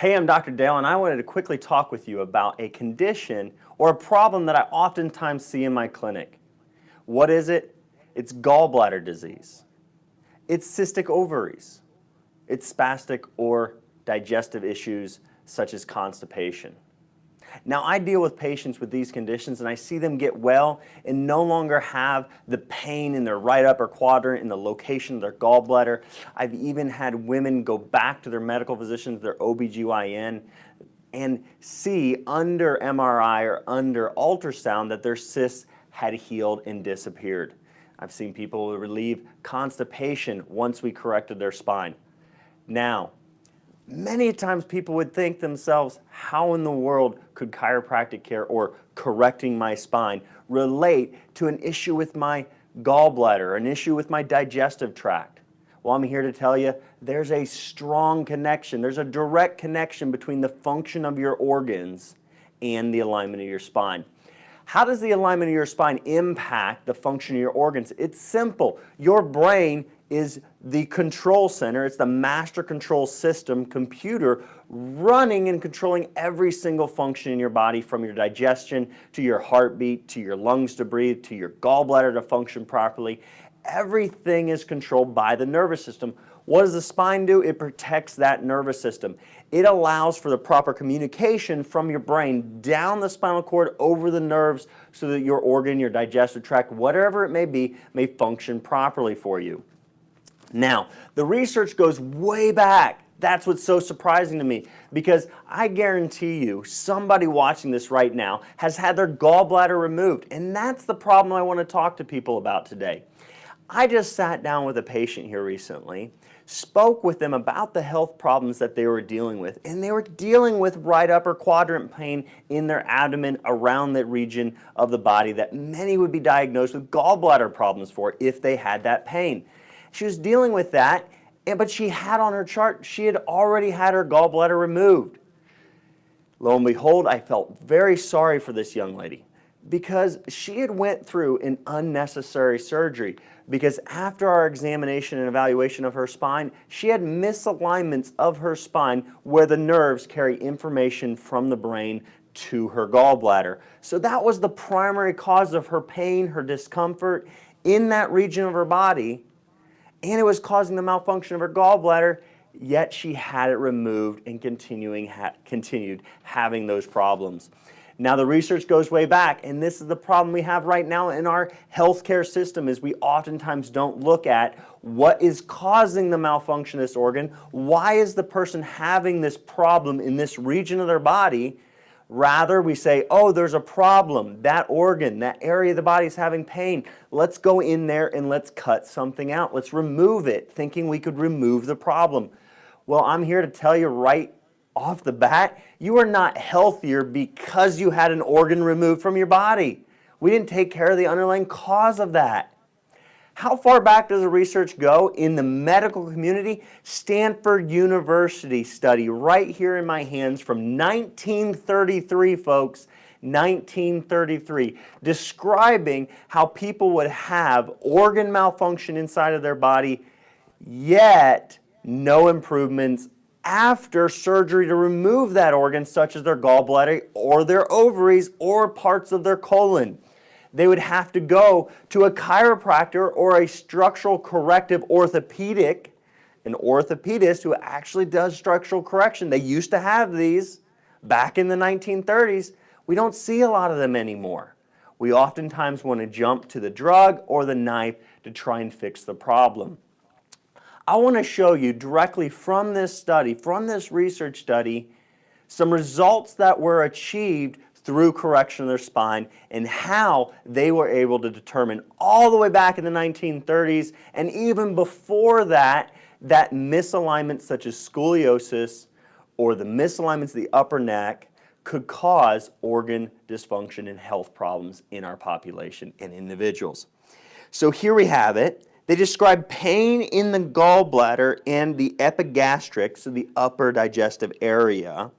Hey, I'm Dr. Dale, and I wanted to quickly talk with you about a condition or a problem that I oftentimes see in my clinic. What is it? It's gallbladder disease. It's cystic ovaries. It's spastic or digestive issues such as constipation. Now, I deal with patients with these conditions and I see them get well and no longer have the pain in their right upper quadrant in the location of their gallbladder. I've even had women go back to their medical physicians, their OBGYN, and see under MRI or under ultrasound that their cysts had healed and disappeared. I've seen people relieve constipation once we corrected their spine. Now, many times people would think themselves, how in the world could chiropractic care or correcting my spine relate to an issue with my gallbladder, an issue with my digestive tract? Well, I'm here to tell you there's a strong connection. There's a direct connection between the function of your organs and the alignment of your spine. How does the alignment of your spine impact the function of your organs? It's simple. Your brain is the control center. It's the master control system computer running and controlling every single function in your body, from your digestion to your heartbeat to your lungs to breathe to your gallbladder to function properly. Everything is controlled by the nervous system. What does the spine do? It protects that nervous system. It allows for the proper communication from your brain down the spinal cord over the nerves so that your organ, your digestive tract, whatever it may be, may function properly for you. Now, the research goes way back. That's what's so surprising to me, because I guarantee you somebody watching this right now has had their gallbladder removed, and that's the problem I want to talk to people about today. I just sat down with a patient here recently, spoke with them about the health problems that they were dealing with, and they were dealing with right upper quadrant pain in their abdomen around the region of the body that many would be diagnosed with gallbladder problems for if they had that pain. She was dealing with that, but she had on her chart, she had already had her gallbladder removed. Lo and behold, I felt very sorry for this young lady because she had went through an unnecessary surgery, because after our examination and evaluation of her spine, she had misalignments of her spine where the nerves carry information from the brain to her gallbladder. So that was the primary cause of her pain, her discomfort in that region of her body, and it was causing the malfunction of her gallbladder, yet she had it removed and continued having those problems. Now, the research goes way back, and this is the problem we have right now in our healthcare system, is we oftentimes don't look at what is causing the malfunction of this organ. Why is the person having this problem in this region of their body? Rather, we say, oh, there's a problem. That organ, that area of the body is having pain. Let's go in there and let's cut something out. Let's remove it, thinking we could remove the problem. Well, I'm here to tell you right off the bat, you are not healthier because you had an organ removed from your body. We didn't take care of the underlying cause of that. How far back does the research go in the medical community? Stanford University study right here in my hands from 1933, folks, 1933, describing how people would have organ malfunction inside of their body, yet no improvements after surgery to remove that organ, such as their gallbladder or their ovaries or parts of their colon. They would have to go to a chiropractor or a structural corrective orthopedic, an orthopedist who actually does structural correction. They used to have these back in the 1930s. We don't see a lot of them anymore. We oftentimes want to jump to the drug or the knife to try and fix the problem. I want to show you directly from this study, from this research study, some results that were achieved through correction of their spine and how they were able to determine all the way back in the 1930s and even before that, that misalignments such as scoliosis or the misalignments of the upper neck could cause organ dysfunction and health problems in our population and individuals. So here we have it. They describe pain in the gallbladder and the epigastric, so the upper digestive area,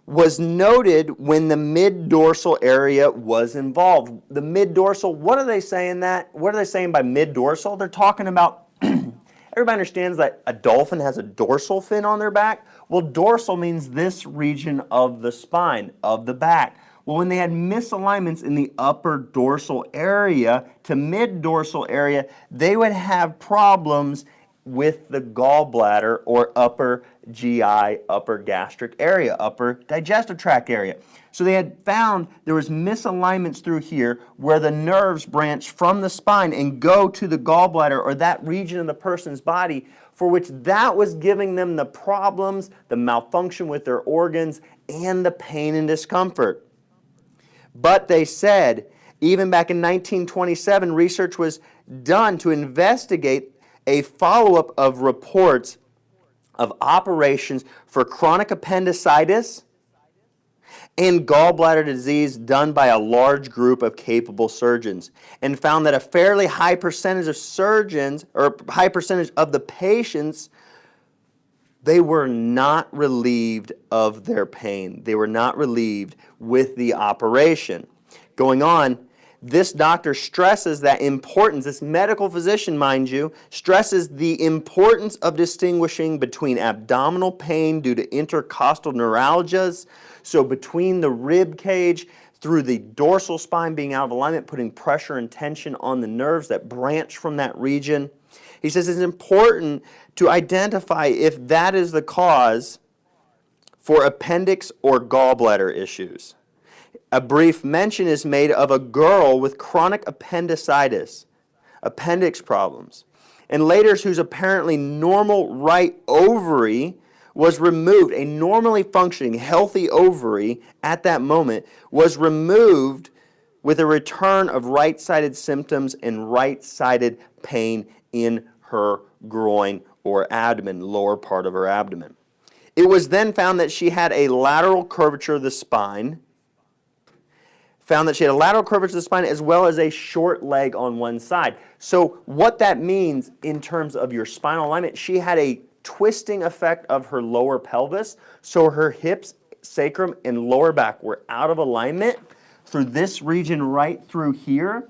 was noted when the mid-dorsal area was involved. The mid-dorsal, what are they saying that? What are they saying by mid-dorsal? They're talking about, everybody understands that a dolphin has a dorsal fin on their back. Well, dorsal means this region of the spine, of the back. Well, when they had misalignments in the upper dorsal area to mid-dorsal area, they would have problems with the gallbladder or upper GI, upper gastric area, upper digestive tract area. So they had found there was misalignments through here where the nerves branch from the spine and go to the gallbladder or that region of the person's body, for which that was giving them the problems, the malfunction with their organs, and the pain and discomfort. But they said, even back in 1927, research was done to investigate a follow-up of reports of operations for chronic appendicitis and gallbladder disease done by a large group of capable surgeons, and found that a fairly high percentage of surgeons, or high percentage of the patients, they were not relieved of their pain. They were not relieved with the operation. Going on, this doctor stresses that importance, this medical physician, mind you, stresses the importance of distinguishing between abdominal pain due to intercostal neuralgias, so between the rib cage through the dorsal spine being out of alignment, putting pressure and tension on the nerves that branch from that region. He says it's important to identify if that is the cause for appendix or gallbladder issues. A brief mention is made of a girl with chronic appendicitis, appendix problems, and later whose apparently normal right ovary was removed. A normally functioning, healthy ovary at that moment was removed with a return of right-sided symptoms and right-sided pain in her groin or abdomen, lower part of her abdomen. It was then found that she had a lateral curvature of the spine, as well as a short leg on one side. So what that means in terms of your spinal alignment, she had a twisting effect of her lower pelvis, so her hips, sacrum, and lower back were out of alignment through this region right through here,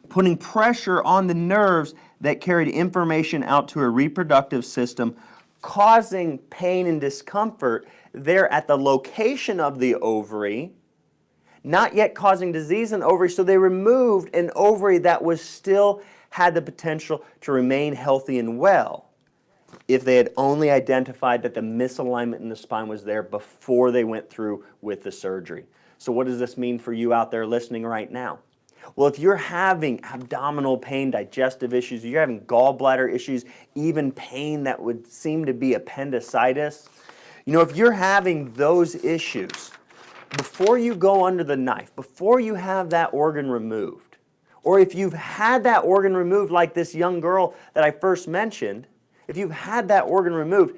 putting pressure on the nerves that carried information out to her reproductive system, causing pain and discomfort there at the location of the ovary, not yet causing disease in the ovary, so they removed an ovary that was still had the potential to remain healthy and well if they had only identified that the misalignment in the spine was there before they went through with the surgery. So what does this mean for you out there listening right now? Well, if you're having abdominal pain, digestive issues, you're having gallbladder issues, even pain that would seem to be appendicitis, if you're having those issues, before you go under the knife, before you have that organ removed, or if you've had that organ removed like this young girl that I first mentioned, if you've had that organ removed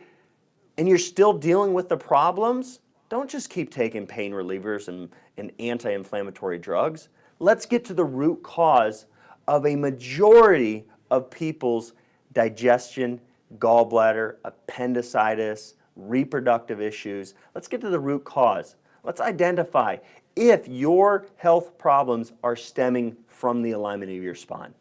and you're still dealing with the problems, don't just keep taking pain relievers and anti-inflammatory drugs. Let's get to the root cause of a majority of people's digestion, gallbladder, appendicitis, reproductive issues. Let's get to the root cause. Let's identify if your health problems are stemming from the alignment of your spine.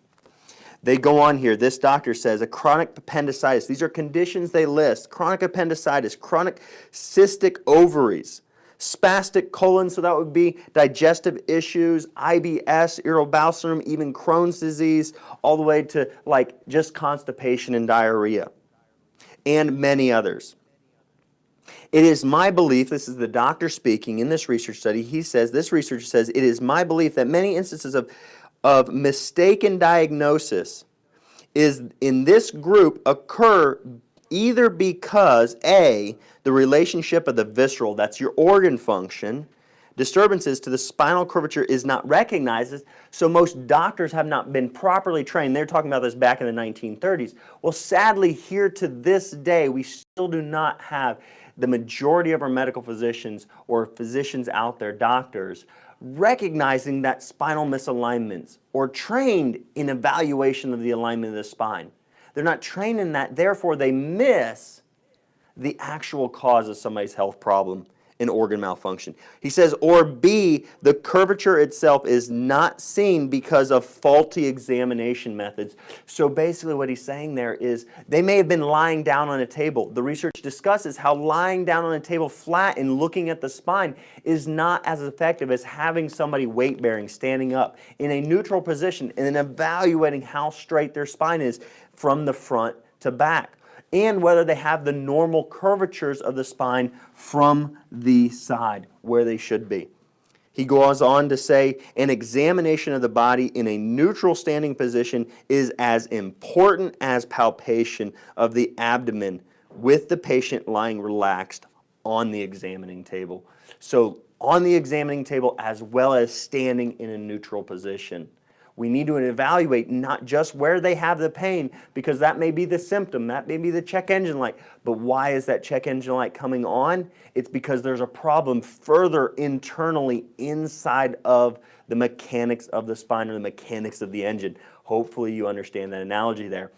They go on here. This doctor says a chronic appendicitis. These are conditions they list. Chronic appendicitis, chronic cystic ovaries, spastic colon, so that would be digestive issues, IBS, irritable bowel syndrome, even Crohn's disease, all the way to just constipation and diarrhea, and many others. It is my belief, this is the doctor speaking in this research study, this researcher says, it is my belief that many instances of mistaken diagnosis is in this group occur either because A, the relationship of the visceral, that's your organ function, disturbances to the spinal curvature is not recognized, so most doctors have not been properly trained. They're talking about this back in the 1930s. Well, sadly, here to this day, we still do not have the majority of our medical physicians or physicians out there, doctors, recognizing that spinal misalignments or trained in evaluation of the alignment of the spine. They're not trained in that, therefore they miss the actual cause of somebody's health problem an organ malfunction. He says, or B, the curvature itself is not seen because of faulty examination methods. So basically what he's saying there is they may have been lying down on a table. The research discusses how lying down on a table flat and looking at the spine is not as effective as having somebody weight-bearing, standing up in a neutral position and then evaluating how straight their spine is from the front to back, and whether they have the normal curvatures of the spine from the side where they should be. He goes on to say, an examination of the body in a neutral standing position is as important as palpation of the abdomen with the patient lying relaxed on the examining table. So on the examining table as well as standing in a neutral position. We need to evaluate not just where they have the pain, because that may be the symptom, that may be the check engine light, but why is that check engine light coming on? It's because there's a problem further internally inside of the mechanics of the spine or the mechanics of the engine. Hopefully you understand that analogy there.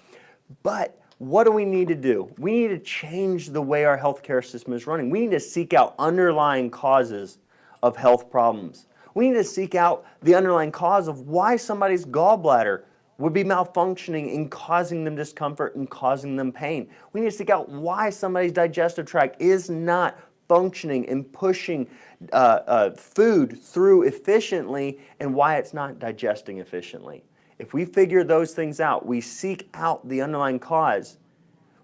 But what do we need to do? We need to change the way our healthcare system is running. We need to seek out underlying causes of health problems. We need to seek out the underlying cause of why somebody's gallbladder would be malfunctioning and causing them discomfort and causing them pain. We need to seek out why somebody's digestive tract is not functioning and pushing food through efficiently and why it's not digesting efficiently. If we figure those things out, we seek out the underlying cause,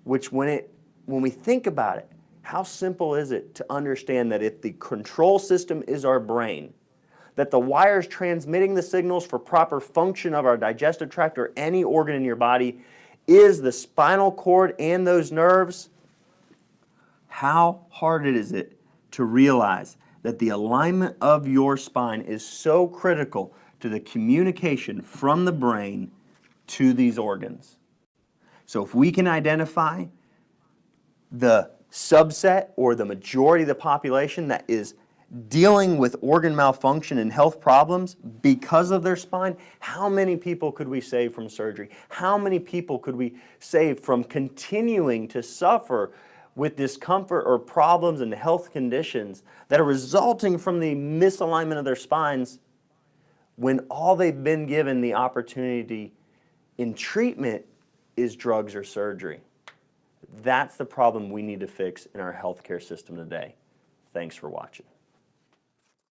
which when we think about it, how simple is it to understand that if the control system is our brain, that the wires transmitting the signals for proper function of our digestive tract or any organ in your body is the spinal cord and those nerves, how hard is it to realize that the alignment of your spine is so critical to the communication from the brain to these organs? So if we can identify the subset or the majority of the population that is dealing with organ malfunction and health problems because of their spine, how many people could we save from surgery? How many people could we save from continuing to suffer with discomfort or problems and health conditions that are resulting from the misalignment of their spines when all they've been given the opportunity in treatment is drugs or surgery? That's the problem we need to fix in our healthcare system today. Thanks for watching.